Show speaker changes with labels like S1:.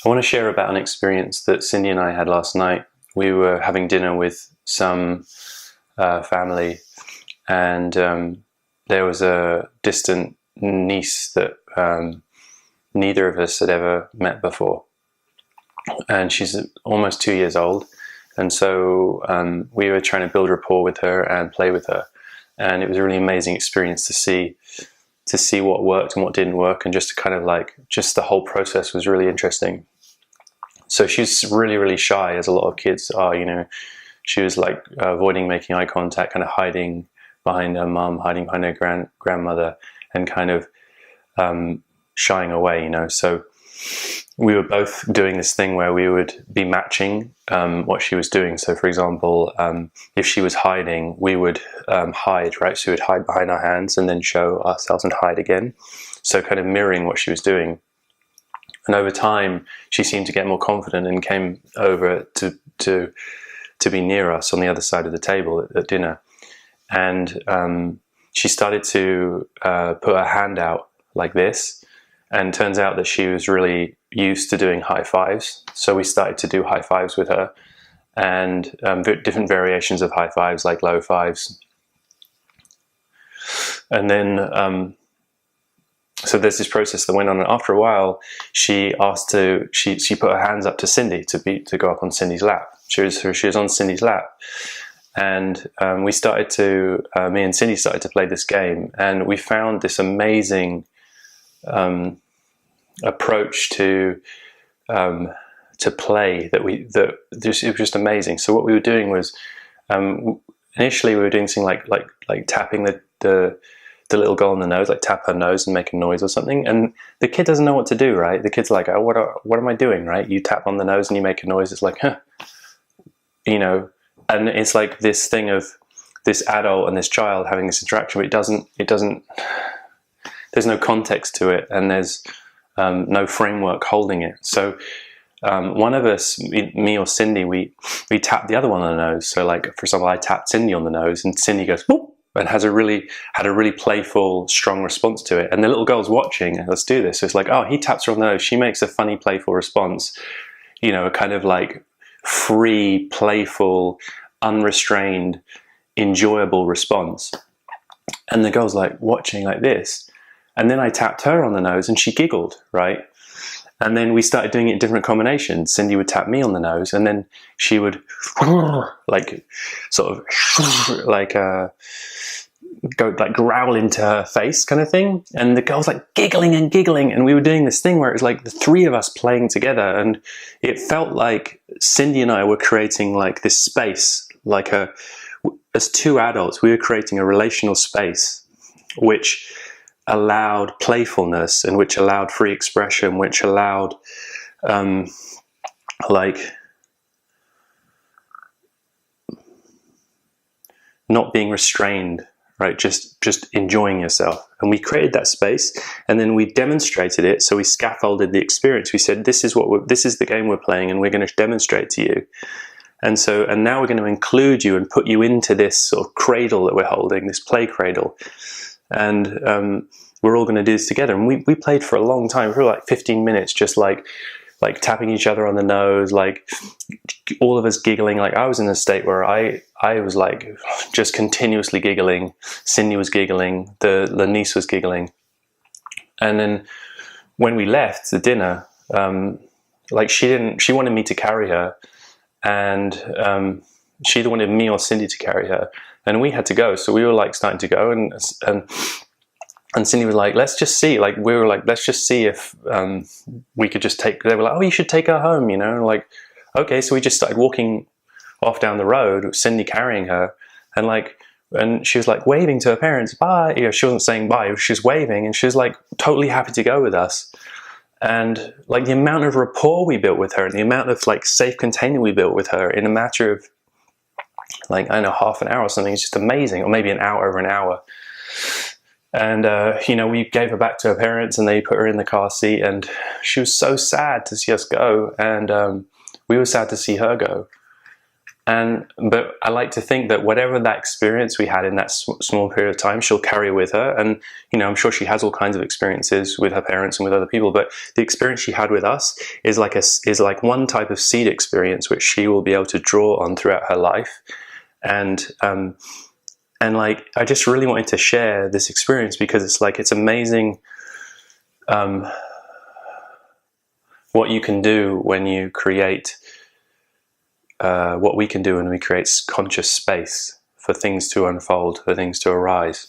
S1: I want to share about an experience that Cindy and I had last night. We were having dinner with some family, and there was a distant niece that neither of us had ever met before. And she's almost 2 years old. And so we were trying to build rapport with her and play with her. And it was a really amazing experience to see what worked and what didn't work, and just to kind of like, just the whole process was really interesting. So she's really, really shy, as a lot of kids are, you know. She was like avoiding making eye contact, kind of hiding behind her mum, hiding behind her grandmother, and kind of shying away, you know. So we were both doing this thing where we would be matching what she was doing. So for example, if she was hiding, we would hide, right? So we would hide behind our hands and then show ourselves and hide again. So kind of mirroring what she was doing. And over time, she seemed to get more confident and came over to be near us on the other side of the table at dinner. And she started to put her hand out like this. And turns out that she was really used to doing high fives. So we started to do high fives with her, and different variations of high fives, like low fives. And then, so there's this process that went on. And after a while, she asked she put her hands up to Cindy to go up on Cindy's lap. She was on Cindy's lap. And me and Cindy started to play this game, and we found this amazing approach to play it was just amazing. So what we were doing was initially we were doing something like tapping the little girl on the nose, like tap her nose and make a noise or something, and the kid doesn't know what to do, right? The kid's like, oh, what am I doing, right? You tap on the nose and you make a noise. It's like, huh, you know. And it's like this thing of this adult and this child having this interaction, but it doesn't there's no context to it, and there's no framework holding it. So one of us, me or Cindy, we tapped the other one on the nose. So like, for example, I tapped Cindy on the nose, and Cindy goes, whoop, and had a really playful, strong response to it. And the little girl's watching, let's do this. So it's like, oh, he taps her on the nose. She makes a funny, playful response, you know, a kind of like free, playful, unrestrained, enjoyable response. And the girl's like watching like this. And then I tapped her on the nose and she giggled, right? And then we started doing it in different combinations. Cindy would tap me on the nose, and then she would like sort of like go like growl into her face kind of thing. And the girl was like giggling and giggling. And we were doing this thing where it was like the three of us playing together. And it felt like Cindy and I were creating like this space, like as two adults, we were creating a relational space, which allowed playfulness and which allowed free expression, which allowed like not being restrained, right? Just enjoying yourself. And we created that space, and then we demonstrated it. So we scaffolded the experience. We said, this is the game we're playing, and we're going to demonstrate to you. And now we're going to include you and put you into this sort of cradle that we're holding, this play cradle. And we're all going to do this together. And we played for a long time, for like 15 minutes, just like tapping each other on the nose, like all of us giggling. Like I was in a state where I was like just continuously giggling. Cindy was giggling. The niece was giggling. And then when we left the dinner, like she wanted me to carry her, and she either wanted me or Cindy to carry her. And we had to go, so we were like starting to go, and Cindy was like, let's just see. Like we were like, let's just see if we could just take. They were like, oh, you should take her home, you know. Like, okay, so we just started walking off down the road, with Cindy carrying her, and she was like waving to her parents, bye. You know, she wasn't saying bye, she was waving, and she was like totally happy to go with us. And like the amount of rapport we built with her, and the amount of like safe container we built with her in a matter of like, I don't know, half an hour or something. It's just amazing. Or maybe an hour over an hour. And, you know, we gave her back to her parents, and they put her in the car seat, and she was so sad to see us go. And we were sad to see her go. But I like to think that whatever that experience we had in that small period of time, she'll carry with her. And, you know, I'm sure she has all kinds of experiences with her parents and with other people, but the experience she had with us is like one type of seed experience which she will be able to draw on throughout her life. And like, I just really wanted to share this experience because it's amazing what you can do when you create what we can do when we create conscious space for things to unfold, for things to arise.